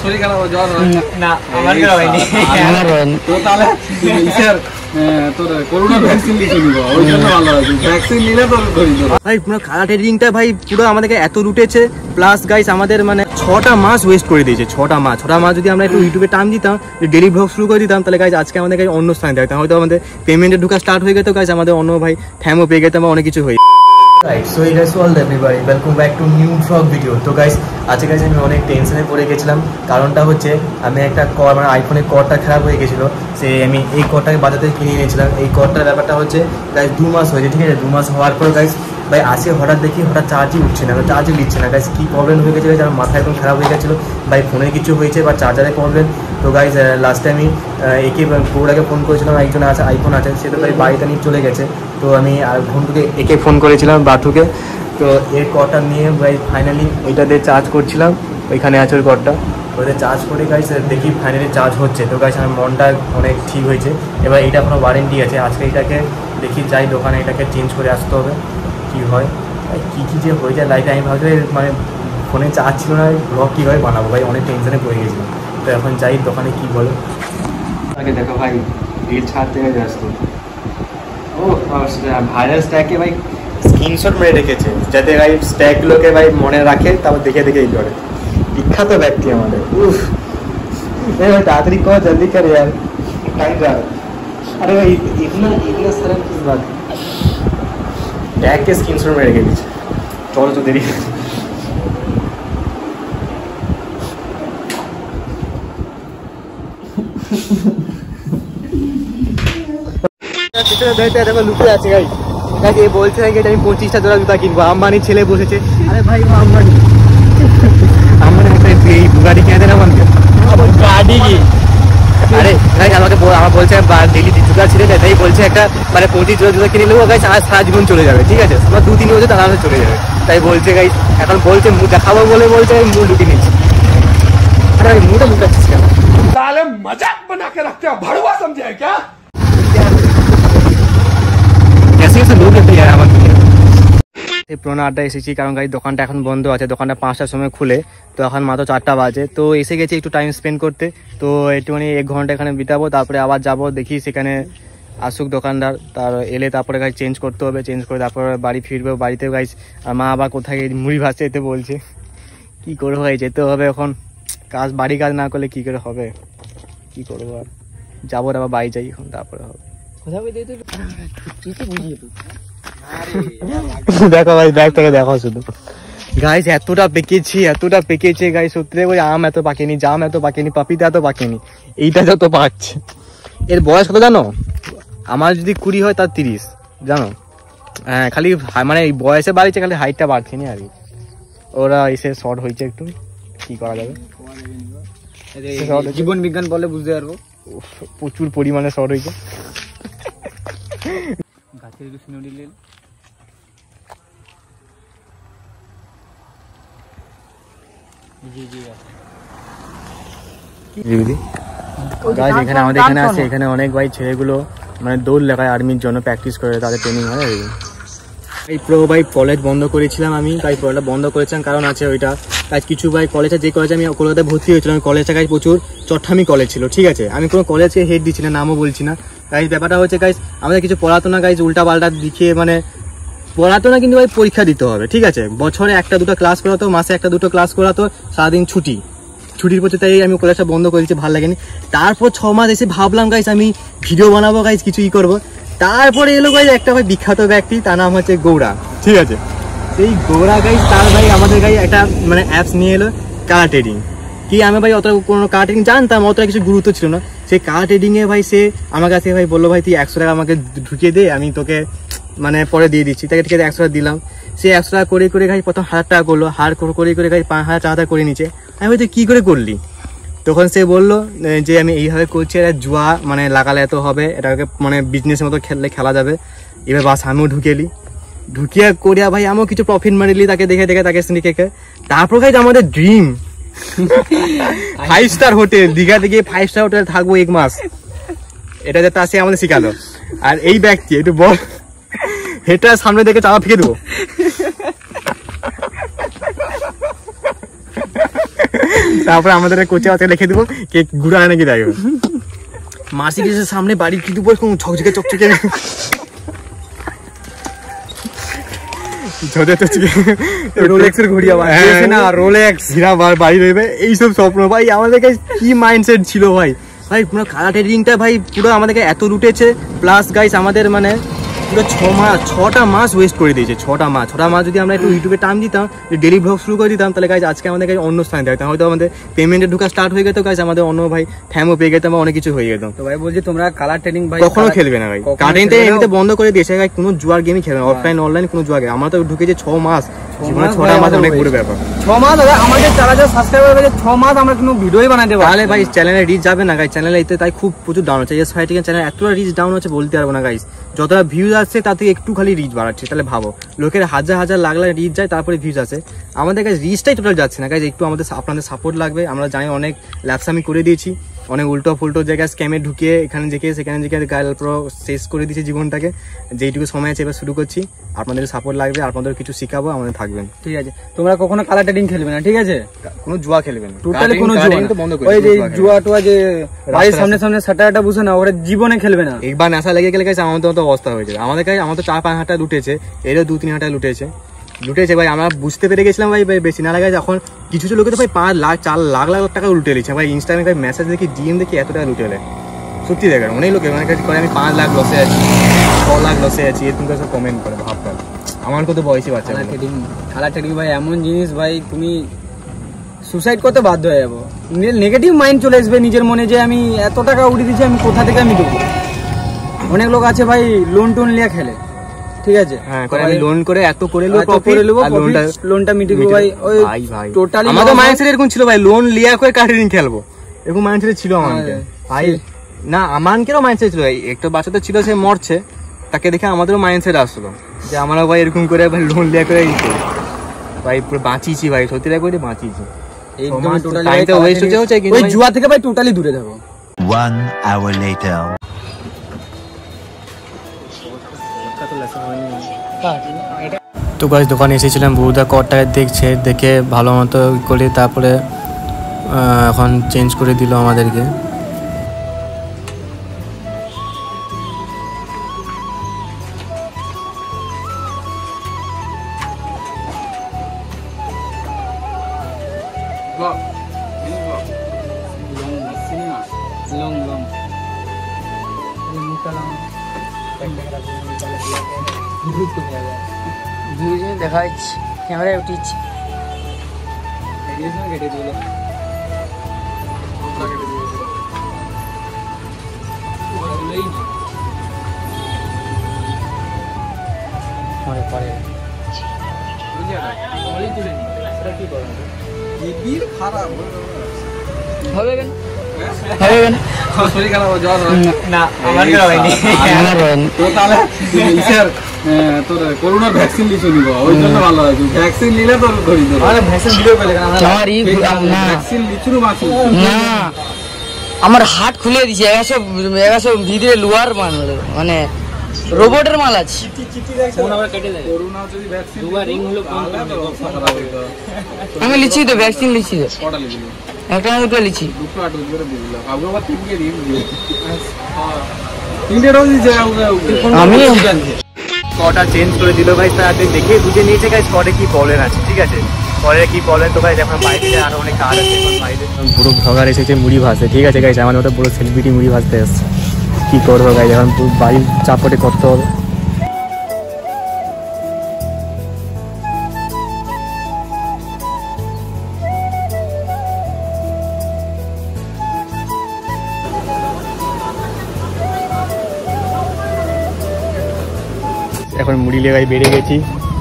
শরীর খারাপ জ্বর না আমার খারাপ হয়নি তো তাহলে স্যার তোর করোনা ভ্যাকসিন লিখে নিব ওই জন্য ভালো আছে ভ্যাকসিন নিলে তোর ভাই পুরো খালা ট্রেডিংটা ভাই পুরো আমাদেরকে এত লুটেছে প্লাস গাইস আমাদের মানে 6টা মাস ওয়েস্ট করে দিয়েছে 6টা মাস যদি আমরা একটু ইউটিউবে টাইম দিতাম ডেলি ব্লগ শুরু করে দিতাম তাহলে গাইস আজকে আমাদের অন্য স্থানে দেখতাম হয়তো আমাদের পেমেন্টে ঢোকা স্টার্ট হয়ে গেত গাইস আমাদের অন্য ভাই থ্যামও পেয়ে গেতাম অনেক কিছু হয়ে Right, so it is all everybody. Welcome back to new vlog video. তো গাইস আজকে গাইস আমি অনেক টেনশনে পড়ে গেছিলাম কারণটা হচ্ছে আমি একটা মানে আইফোনের কর্ডটা খারাপ হয়ে গেছিলো সে আমি এই কর্ডটাকে বাজার থেকে কিনে এনেছিলাম এই কর্ডটার ব্যাপারটা হচ্ছে গাইস 2 মাস হয়েছে ঠিক আছে 2 মাস হওয়ার পর গাইস ভাই আসে হঠাৎ দেখি হঠাৎ চার্জই উঠছে না চার্জই নিচ্ছে না গাইস কী প্রবলেম হয়ে গেছে গাইস আমার মাথা একদম খারাপ হয়ে গেছিলো ভাই ফোনে কিছু হয়েছে বা চার্জারের প্রবলেম তো গাইস লাস্টে আমি একে পুরোটাকে ফোন করেছিলাম একজন আছে আইফোন আছে সে তো ভাই বাড়িতে নিয়ে চলে গেছে তো আমি আর ঘন্টুকে একে ফোন করেছিলাম বাথুকে তো এর কর্ডটা নিয়ে ভাই ফাইনালি ওইটা দিয়ে চার্জ করছিলাম ওইখানে আছে ওই কর্ডটা ওইটা চার্জ করে গাইস দেখি ফাইনালি চার্জ হচ্ছে তো গাইস আমার মনটা অনেক ঠিক হয়েছে এবার এটা কোনো ওয়ারেন্টি আছে আজকে এটাকে দেখি যাই দোকানে এটাকে চেঞ্জ করে আসতে হবে কী হয় কী কী যে হয়ে যায় লাইফে আমি ভাবছি মানে ফোনে চার্জ ছিল না ব্লগ কীভাবে বানাবো ভাই অনেক টেনশনে পড়ে গেছিলাম তো এখন যাই দোকানে কী বলে আগে দেখো ভাই রিল ছাড়তে হয়ে ব্যস্ত ও ভাইরাল স্ট্যাকে ভাই স্ক্রিনশট মেরে রেখেছে যাতে ভাই স্ট্যাকগুলোকে ভাই মনে রাখে তারপর দেখে দেখেই করে বিখ্যাত ব্যক্তি আমাদের উফ ভাই তাড়াতাড়ি কর জলদি কর यार टाइम जा अरे भाई इतना सरल किस बात टैग के स्क्रीनशॉट मेरे के पीछे चलो तो देरी দেখো লুকে আছে গাই গাইস এই বলছে নাকি এটা আমি 25টা জোড়া জুতা কিনবো আম্বানির ছেলে বসেছে আরে ভাই আম্বানি একটা এই গাড়ি কিনে দেন আমাকে গাড়ি কি আরে গাইস আমাকে আমার বলছে ডেলি জুতা ছিঁড়ে যায় তাই বলছে একটা মানে 25 জোড়া জুতা কিনে নেবো গাইস আর সারা জীবন চলে যাবে ঠিক আছে আমার 2-3 বছর তাহলে চলে যাবে তাই বলছে গাইস এখন বলছে মুখ দেখাবো বলে বলছে আমি মুখ লুকিয়ে নিচ্ছি আরে আমি মুখটা লুকাচ্ছিস কেন साले मजाक बना के रखते हो भड़वा समझे है क्या পুরোনো আড্ডা এসেছি কারণ গাড়ির দোকানটা এখন বন্ধ আছে দোকানটা 5টার সময় খুলে তো এখন মাত্র 4টা বাজে তো এসে গেছি একটু টাইম স্পেন্ড করতে তো একটুখানি 1 ঘন্টা এখানে বিতাবো তারপরে আবার যাব দেখি সেখানে আসুক দোকানদার তার এলে তারপরে গাড়ি চেঞ্জ করতে হবে চেঞ্জ করে তারপরে বাড়ি ফিরবে বাড়িতে গাইস আর মা আবার কোথায় মুড়ি ভাজতে যেতে বলছে কি করবো ভাই যেতে হবে এখন কাজ বাড়ি কাজ না করলে কি করে হবে কি করবো আর যাবো আবার বাড়ি যাই এখন তারপরে হবে দেখো ভাই ব্যাগ থেকে দেখো শুধু গাইস এতটা পেকেছে গাইস সত্যি ওই আম এত পাকেনি জাম এত পাকেনি পাপিতা এত পাকেনি এইটা যত পাকছে এর বয়স কত জানো আমার যদি 20 হয় তার 30 জানো হ্যাঁ খালি মানে এই বয়সে বাড়ছে খালি হাইটটা বাড়ছে না আর কি ওরা এসে শর্ট হয়েছে একটু কি করা যাবে জীবন বিজ্ঞান বলে বুঝতে পারবো প্রচুর পরিমাণে শর্ট হয়েছে গাছের কিছু নড়িলেন এখানে আমাদের এখানে আছে এখানে অনেক ভাই ছেলেগুলো মানে দৌড় লাগায় আর্মির জন্য প্র্যাকটিস করে তাদের ট্রেনিং হয় এই প্রো ভাই কলেজ বন্ধ করেছিলাম আমি তাই পড়াটা বন্ধ করেছিলাম কারণ আছে ওইটা কাজ কিছু ভাই কলেজে যে কলেজে আমি কলকাতায় ভর্তি হয়েছিলাম কলেজটা কাজ প্রচুর চট্টামি কলেজ ছিল ঠিক আছে আমি কোনো কলেজকে হেড দিচ্ছি না নামও বলছি না গাইজ ব্যাপারটা হচ্ছে গাইজ আমাদের কিছু পড়াতো না গাইজ উল্টা পাল্টা লিখে মানে পড়াতো না কিন্তু ভাই পরীক্ষা দিতে হবে ঠিক আছে বছরে 1-2 ক্লাস করাতো মাসে 1-2 ক্লাস করাতো সারাদিন ছুটির পর তাই আমি কলেজটা বন্ধ করে দিচ্ছি ভালো লাগেনি তারপর 6 মাস এসে ভাবলাম গাইজ আমি ভিডিও বানাবো গাইজ কিছুই করবো তারপরে এলো গাইজ একটা ভাই বিখ্যাত ব্যক্তি তার নাম হচ্ছে গৌড়া ঠিক আছে সেই গৌড়া গাইজ তার ভাই আমাদের গাই একটা মানে অ্যাপস নিয়ে এলো কার ট্রেডিং কি আমি ভাই অত কোনো কার ট্রেডিং জানতাম অতটা কিছু গুরুত্ব ছিল না সেই কার ট্রেডিংয়ে ভাই সে আমার কাছে ভাই বললো ভাই তুই 100 টাকা আমাকে ঢুকিয়ে দে আমি তোকে মানে পরে দিয়ে দিচ্ছি তাকে ঠিক আছে 100 টাকা দিলাম সে 100 টাকা করে গাই প্রথম 1000 টাকা করলো হার করে গাই 5000 করে নিচে আমি বলছি কী করে করলি তখন সে বললো যে আমি এইভাবে করছি এটা জুয়া মানে লাগালে এত হবে এটাকে মানে বিজনেসের মতো খেলা যাবে এবার বাস আমিও ঢুকিয়া করিয়া ভাই আমিও কিছু প্রফিট মারিলি তাকে দেখে তাকে দেখে তারপর গাইজ আমাদের ড্রিম 5 স্টার হোটেল দীঘাতে গিয়ে 5 স্টার হোটেল থাকবো 1 মাস এটা যাতে আসে আমাদের শিখালো আর এই ব্যক্তি একটু বল হেটা সামনে দেখে চাপা ফেঁকে দেবো তারপরে আমাদের কোচে আজকে লিখে দিব কে ঘুরে আনে নাকি দেখো মার্সিডিজের সামনে বাড়ির কি দেবো ঝকঝকে চকচকে রোলেক্সের ঘড়ি আবার না রোলেক্স হীরা বাড়ি রইবে এইসব স্বপ্ন ভাই আমাদের কাছে কি মাইন্ডসেট ছিল ভাই ভাই পুরো কালা ট্রেডিংটা ভাই পুরো আমাদেরকে এত লুটেছে প্লাস গাইস আমাদের মানে পুরো 6টা মাস ওয়েস্ট করে দিয়েছে 6টা মাস যদি আমরা একটু ইউটিউবে টাইম দিতাম ডেলি ব্লগ শুরু করে দিতাম তাহলে গাইস আজকে আমাদের কাছে অন্য স্থানে দেখতাম হয়তো আমাদের পেমেন্টে ঢোকা স্টার্ট হয়ে যেত গাইস আমাদের অন্য ভাই ঠ্যামও পেয়ে যেতাম অনেক কিছু হয়ে যেত। তো ভাই বলছি তোমরা কালার ট্রেডিং ভাই কখনো খেলবে না ভাই কারেন্টে এমনিতে বন্ধ করে দিয়েছে গাইস কোনো জুয়ার গেমই খেলবে না অফলাইন অনলাইন কোনো জুয়া গেম আমরা তো ঢুকেছে 6 মাস জীবনে 6টা মাস অনেক বড় ব্যাপার 6 মাস দাদা আমাদের 4000 সাবস্ক্রাইবার হয়েছে 6 মাস আমরা কোনো ভিডিওই বানাতে পারবো তাহলে ভাই চ্যানেলে রিচ যাবে না গাইস চ্যানেলে এতে তাই খুব প্রচুর ডাউন হচ্ছে এস ফাইটিং এর চ্যানেল এতটা রিচ ডাউন হচ্ছে বলতে পারবো না গাইস যতটা ভিউজ আসছে তার থেকে একটু খালি রিচ বাড়াচ্ছে তাহলে ভাবো লোকের হাজার লাখ রিচ যায় তারপরে ভিউজ আসে আমাদের কাছে রিচটাই টোটাল যাচ্ছে না গাইস একটু আমাদের আপনাদের সাপোর্ট লাগবে আমরা জানি অনেক ল্যাপসামি করে দিয়েছি অনেক উল্টো ফুল্টো জায়গায় স্ক্যামে ঢুকিয়ে এখানে যেকে সেখানে যেকে গাল পুরো শেষ করে দিয়েছি জীবনটাকে যেইটুকু সময় আছে এবার শুরু করছি আপনাদের সাপোর্ট লাগবে আপনাদের কিছু শিখাবো আমাদের থাকবেন ঠিক আছে তোমরা কখনো কালার ট্রেডিং খেলবে না ঠিক আছে কোনো জুয়া খেলবেন টোটালি কোনো জুয়া তো বন্ধ করে ওই যে জুয়া টোয়া যে বাড়ির সামনে সাটাটা বসে না ওরা জীবনে খেলবে না একবার নেশা লেগে গেলে গাইস আমাদের মতো অবস্থা হয়ে যাবে আমাদের কাছে আমার তো 4-5 হাজার লুটেছে এরও 2-3 হাজার লুটেছে ভাই আমরা বুঝতে পেরে গেছিলাম ভাই বেশি না লাগে এখন কিছু লোকে তো ভাই 5 লাখ 4 লাখ টাকা লুটে নিচ্ছে ভাই ইনস্টাগ্রামে ভাই মেসেজ দেখি ডিএম দেখি এত টাকা লুটে সত্যি দেখেন অনেক লোকে আমার কাছে করে আমি 5 লাখ লসে আছি 6 লাখ লসে আছি এরকম সব কমেন্ট করে ভাবতাম আমার কত বয়সী বাচ্চা কালার ট্রেডিং ভাই এমন জিনিস ভাই তুমি সুসাইড করতে বাধ্য হয়ে যাবো নেগেটিভ মাইন্ড চলে আসবে নিজের মনে যে আমি এত টাকা উড়িয়ে দিচ্ছি আমি কোথা থেকে আমি দেবো অনেক লোক আছে ভাই লোন টোন নিয়ে খেলে ঠিক আছে হ্যাঁ করে আমি লোন করে এত করে নেব লোনটা মিটিয়ে দেবো ভাই ওই ভাই টোটালি আমাদের মাইন্ডসেট এরকম ছিল ভাই লোন লিয়া করে কার্ডিং খেলবো এরকম মাইন্ডসেট ছিল আমাদের ভাই না আমানকেও মাইন্ডসেট ছিল ভাই একটা বাচ্চা তো ছিল সে মরছে তাকে দেখে আমাদেরও মাইন্ডসেট আসলো যে আমরা ভাই এরকম করে ভাই লোন লিয়া করে ভাই পুরো বাঁচিয়েছি ভাই সত্যি করে বাঁচিয়েছি একদম টোটালি টাইমটা ওয়েস্ট হচ্ছে ওই জুয়া থেকে ভাই টোটালি দূরে থাকো 1 hour later তো গাইস দোকানে এসেছিলাম বউদা কটায় দেখছে দেখে ভালো মতো করে তারপরে এখন চেঞ্জ করে দিল আমাদেরকে দেখাচ্ছি ক্যামেরায় উঠিয়েছি হবে কেন শরীর খারাপ না আমার করা হয়নি তো তাহলে ইসার তোর করোনার ভ্যাকসিন লিখে নিব ওই জন্য ভালো হয় ভ্যাকসিন নিলে তোর ধরি আরে ভ্যাকসিন দিলেও পেলে না ভ্যাকসিন লিচুরও বাঁচি না আমার হাত খুলে দিছে 100 ভিতরে লোয়ার মাল মানে রোবটের মাল আছে করোনা যদি ভ্যাকসিন দুবার রিং হলো আমি লিখছি তো ভ্যাকসিন লিখছি তো কটা লিখলি একটা না দুটো লিখছি দুটো আট করে দিলাম আগে আবার তিনটে দিয়ে দিই তিনটে ডোজ দিছে আমি স্কটটা চেঞ্জ করে দিল ভাই তাতে দেখে বুঝে নিয়েছে গাইস স্কটে কি প্রবলেম আছে ঠিক আছে স্কটে কি প্রবলেম তো গাইস এখন বাইরে আরো অনেক কাজ আছে এখন বাইরে পুরো ভগার এসেছে মুড়ি ভাজতে ঠিক আছে গাইস আমার মতো পুরো সেলিব্রিটি মুড়ি ভাজতে এসছে কি করবো গাইস এখন বাড়ির চাপটে করতে হবে এখন মুড়ি লেগে ভাই বেড়ে গেছি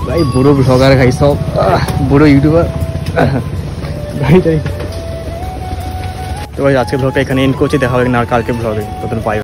ভাই বুড়ো ভ্লগার ভাই সব বুড়ো ইউটিউবার ভাই তাই তো ভাই আজকে ভ্লগটা এখানে এন্ড করছি দেখা হবে না আর কালকে ভ্লগে তখন পাই